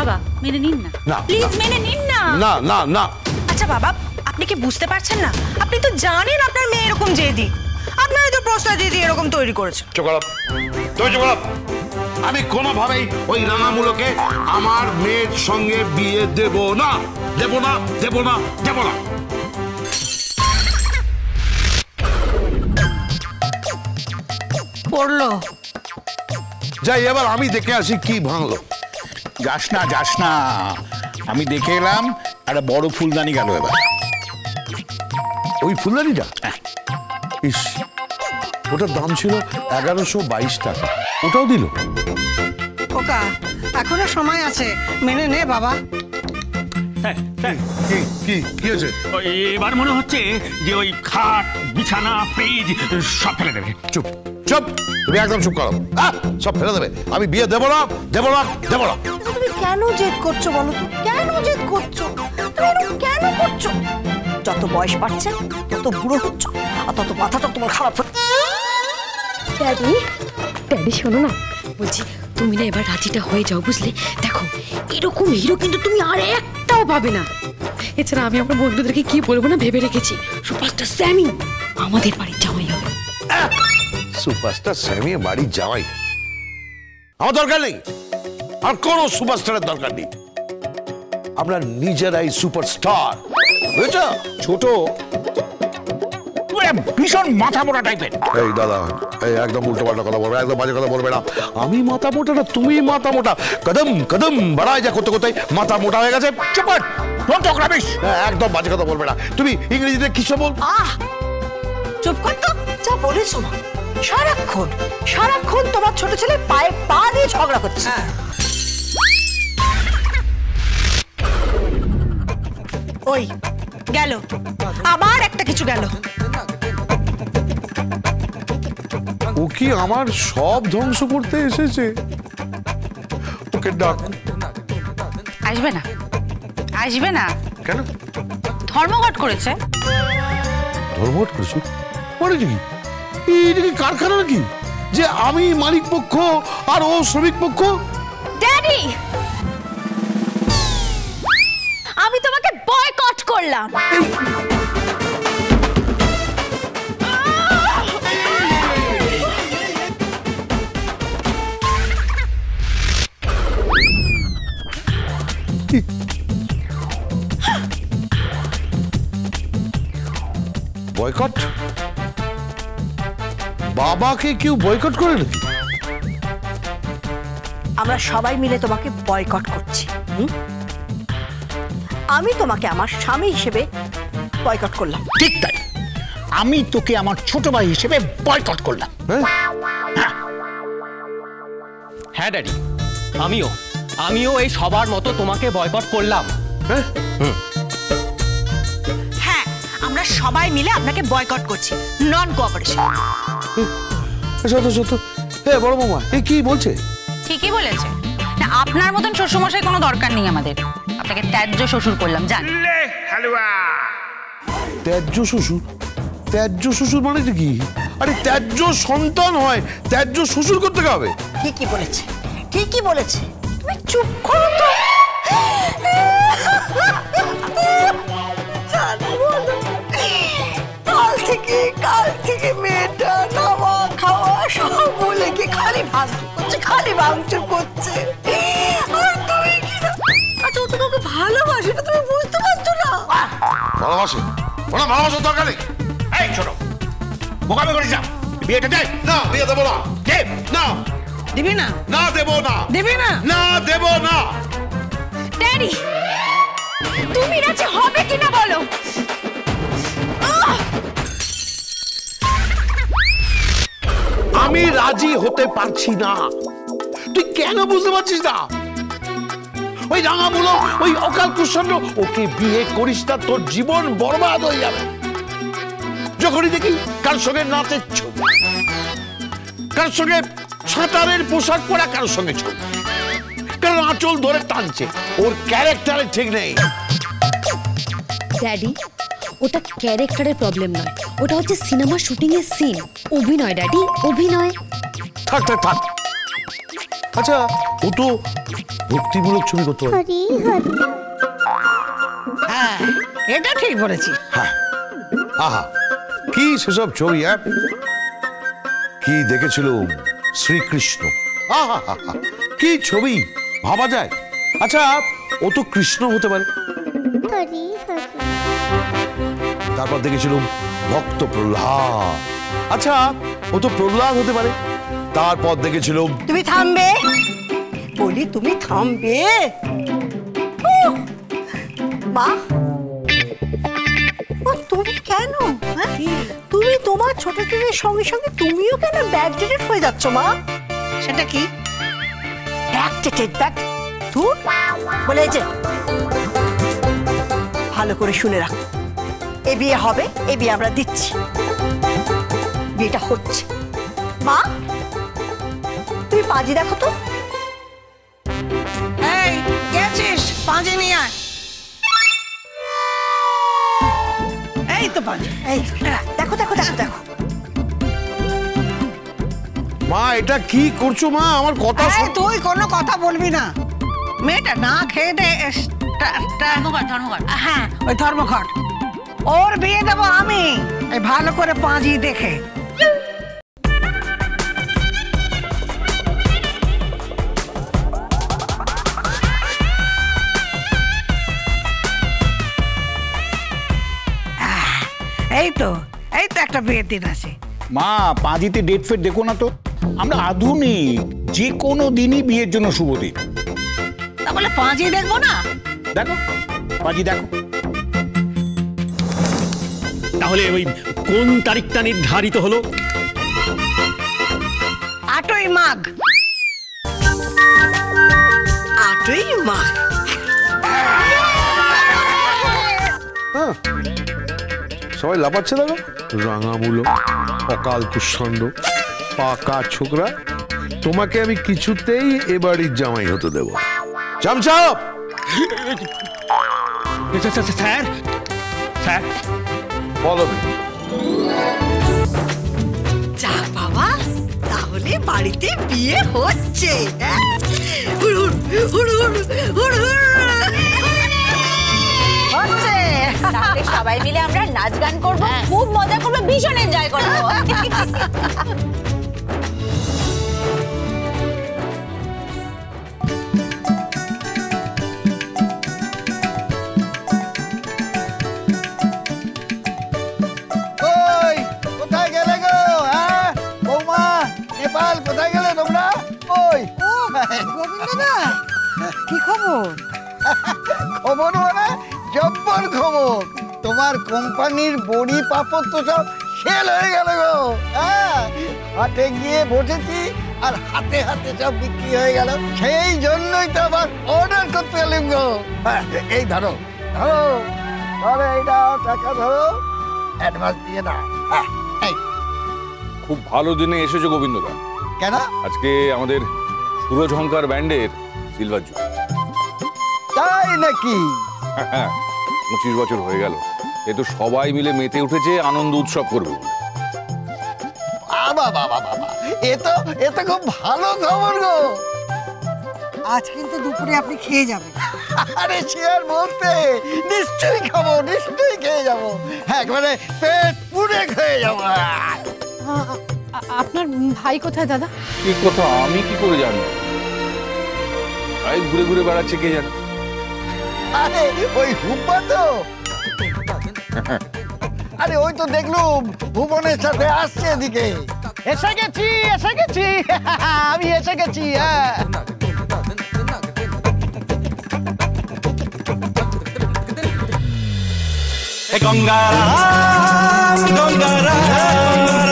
বাবা মেনে নিন না, প্লিজ মেনে নিন না। না না না। আচ্ছা বাবা, আপনি কি বুঝতে পারছেন না? আপনি তো জানেন আপনার মেয়ে এরকম জেদি, আপনার তো প্রশ্রয় দিয়ে এরকম তৈরি করেছে। চুপ করো, তুমি চুপ করো। আমি কোনোভাবেই ওই রাঙামূলকে আমার মেয়ের সঙ্গে বিয়ে দেব না, দেব না, দেব না, দেব না। পড়লো। যাই এবার আমি দেখে আসি কি ভাঙলো। যাস না যাস না, আমি দেখে এলাম একটা বড় ফুলদানি গেল এবার। ওই ফুলদানিটা? ইস, ওটার দাম ছিল 1122 টাকা, ওটাও দিল। ওকা এখনো সময় আছে, মেনে নে বাবা। কি হয়েছে? এবার মনে হচ্ছে যে ওই খাট বিছানা ফ্রিজ সব ফেলে দেবে। চুপ চুপ, তুমি একদম চুপ করো। সব ফেলে দেবে? আমি বিয়ে দেবো না, দেবো না, দেবো না। তুমি কেন জেদ করছো বলো তো? কেন জেদ করছো? তুমি এরকম কেন করছো? যত বয়স বাড়ছে তত বুড়ো হচ্ছ, আর তত মাথাটা তোমার খারাপ হচ্ছে। ড্যাডি, ড্যাডি শোনো না, বলছি তুমি না এবার রাজিটা হয়ে যাও, বুঝলে? দেখো এরকম হিরো কিন্তু তুমি আর একটাও পাবে না। এছাড়া আমি আমার বন্ধুদেরকে কি বলবো না ভেবে রেখেছি, সুপারস্টার স্যামি আমাদের বাড়ির জামাই হবে। সুপারস্টার স্যামি বাড়ির জামাই? আমার দরকার নেই, আর কোন সুপারস্টারের দরকার নেই। আমরা নিজেরাই সুপারস্টার, বুঝেছ? ছোট ভীষণ মাথা মোটা টাইপের। এই দাদা, এই একদম উল্টো পাল্টা কথা বলবে, একদম বাজে কথা বলবে না। আমি মাথা মোটা না, তুমি মাথা মোটা। কদম কদম বাড়ায় যা করতে করতে মাথা মোটা হয়ে গেছে। চুপ কর, একদম বাজে কথা বলবে না। তুমি ইংরেজিতে কিছু বল। চুপ কর তো, যা বলেছো না। সারাক্ষণ সারাক্ষণ তোমার ছোট ছেলে পায়ে পা দিয়ে ঝগড়া করছে। ওই গেল, আবার একটা কিছু গেল। ও কি আমার সব ধ্বংস করতে এসেছে? ওকে ডাক। আসবে না, আসবে না। কেন? ধর্মঘট করেছে। ধর্মঘট করেছে মানে কি? এটা কি কারখানা নাকি যে আমি মালিক পক্ষ আর ও শ্রমিক পক্ষ? ড্যাডি, আমি তোমাকে বয়কট করলাম। বয়কট? বাবাকে কেউ বয়কট করে নাকি? আমরা সবাই মিলে তোমাকে বয়কট করছি। আমি তোমাকে আমার স্বামী হিসেবে বয়কট করলাম। ঠিক তাই, আমি তোকে আমার ছোট ভাই হিসেবে বয়কট করলাম। হ্যাঁ ড্যাডি, আমিও এই সবার মতো তোমাকে বয়কট করলাম। হ্যাঁ, আমরা সবাই মিলে আপনাকে বয়কট করছি, নন কোঅপারেশন। বড় মামা এ কি বলছে? ঠিকই বলেছে। না, আপনার মতন শ্বশুরমশাই কোনো দরকার নেই আমাদের। আপনাকে ত্যায্য শ্বশুর করলাম, জান। ত্যায্য শ্বশুর? ত্যায্য শ্বশুর মানে কি? আরে ত্যায্য সন্তান হয়, ত্যায্য শ্বশুর করতে হবে। ঠিকই বলেছে, ঠিকই বলেছে। তুমি চুপ করো তো। কাল থেকে মেয়েটা নাওয়া খাওয়া সব বলে কি খালি ভাঙচুর করছে। আর তুমি কি না, আচ্ছা ও তো তোকে ভালোবাসে, এটা তুমি বুঝতে পারছো না? ভালোবাসে? ওরা ভালোবাসার দরকার নেই। এই ছোট, মোকাবে করিস না। বিয়েটা দে। না, বিয়ে দেবো না। দে। না দিবি না? না দেবো না। দিবি না? না দেবো না। ড্যাডি, তুমি রাজি হবে কিনা বলো? আমি রাজি হতে পারছি না। তুই কেন বুঝতে পারছিস না? ওই রাঙামূলো, ওই অকাল কুষ্মাণ্ড, ওকে বিয়ে করিস না, তোর জীবন বরবাদ হয়ে যাবে। যখনই দেখি কার সঙ্গে নাচের ছবি, কার সঙ্গে সাঁতারের পোশাক পরা, কারোর সঙ্গে ছবি, কারণ আঁচল ধরে টানছে, ওর ক্যারেক্টারে ঠিক নেই। ড্যাডি, ওটা ক্যারেক্টারের প্রবলেম নয়, ওটা হচ্ছে সিনেমা শুটিং এর সিন। অভিনয় ড্যাডি, অভিনয়। থাক থাক থাক। আচ্ছা, ও তো ভক্তিমূলক ছবি করতে পারি। হ্যাঁ, এটা ঠিক বলেছিস। হ্যাঁ, আহা কি সেসব ছবি! কি দেখেছিল শ্রীকৃষ্ণ, আহা কি ছবি ভাবা যায়। আচ্ছা, ও তো কৃষ্ণ হতে পারে। তারপর দেখেছিল ভক্ত প্রহ্লাদ, আচ্ছা ও তো প্রহ্লাদ হতে পারে। তারপর দেখেছিল, তুমি থামবে বলি, তুমি থামবে। মা, তুমি কেন? তুমি তোমার ছোট ছেলের সঙ্গে সঙ্গে তুমিও কেন ব্যাকডেটেড হয়ে যাচ্ছ মা? সেটা কি ব্যাকডেটেড? তুই বলেছে, ভালো করে শুনে রাখো, এ বিয়ে হবে, এ বিয়ে আমরা দিচ্ছি, বিয়েটা হচ্ছে। মা, তুই পাঁজি দেখো তো। এই গেছিস, পাঁজি নিয়ে আয়। এই তো পাঁজি, এই দেখো দেখো দেখো দেখো। মা এটা কি করছো মা? আমার কথা শোন। তুই কোনো কথা বলবি না। মেয়েটা না খেয়ে দে। হ্যাঁ, ওই ধর্মঘট, ওর বিয়ে দেবো আমি, এই ভালো করে পাঁজি দেখে। এই তো একটা বিয়ের দিন আছে। মা, পাঁজিতে ডেট ফেট দেখো না তো। আমরা আধুনিক, যে কোনো দিনই বিয়ের জন্য শুভ দিন। তা বলে পাঁজি দেখবো না? দেখো পাঁজি দেখো। তাহলে ওই কোন তারিখটা নির্ধারিত হলো? 8ই মাঘ। 8ই মাঘ। সবাই লাফাচ্ছে দেখো। রাঙামূলো, অকাল কুষ্মাণ্ড, পাকা ছোকরা, তোমাকে আমি কিছুতেই এ বাড়ির জামাই হতে দেব। চামচাপ! স্যার, স্যার বলো। যা বাবা, তাহলে বাড়িতে বিয়ে হচ্ছে। হুড় হুড় হুড় হুড় হুড় হুড় হচ্ছে। সবাই মিলে আমরা নাচ গান করবো, খুব মজা করবো, ভীষণ এনজয় করবো। কোথায় গেলে গো? হ্যাঁ বৌমা, নেপাল কোথায় গেলে তোমরা? ওই গোবিন্দদা, কি খবর? খবর মানে জব্বর খবর। তোমার কোম্পানির বড়ি পাপড় তো সব সেল হয়ে গেল গো। হ্যাঁ, হাটে গিয়ে বসেছি আর হাতে হাতে সব বিক্রি হয়ে গেল। সেই জন্যই তো আবার অর্ডার করতে এলাম গো। হ্যাঁ, এই ধরো ধরো ধরো, এই নাও টাকা, ধরো, অ্যাডভান্স দিয়ে না। হ্যাঁ, এই খুব ভালো দিনে এসেছো গোবিন্দদা। কেন? আজকে আমাদের সুরঝঙ্কার ব্যান্ডের সিলভার জুবলি। তাই নাকি? 25 বছর হয়ে গেল। এ তো সবাই মিলে মেতে উঠেছে, আনন্দ উৎসব করবে বলে। বাবা বাবা বাবা, এ তো খুব ভালো খবর গো। আজ কিন্তু দুপুরে আপনি খেয়ে যাবেন। আরে সে আর বলতে, নিশ্চয়ই খাবো, নিশ্চয়ই খেয়ে যাবো। হ্যাঁ, একবারে পেট পুড়ে খেয়ে যাবো। আপনার ভাই কোথায় দাদা? কি কথা আমি কি করে জানবো? ভাই ঘুরে ঘুরে বেড়াচ্ছে, কে জানে। আরে ওই হুব্বা তো। আরে ওই তো দেখলুম ভুবনের সাথে আসছে এদিকে। এসে গেছি, এসে গেছি, আমি এসে গেছি। হ্যাঁ, গঙ্গারাম গঙ্গারাম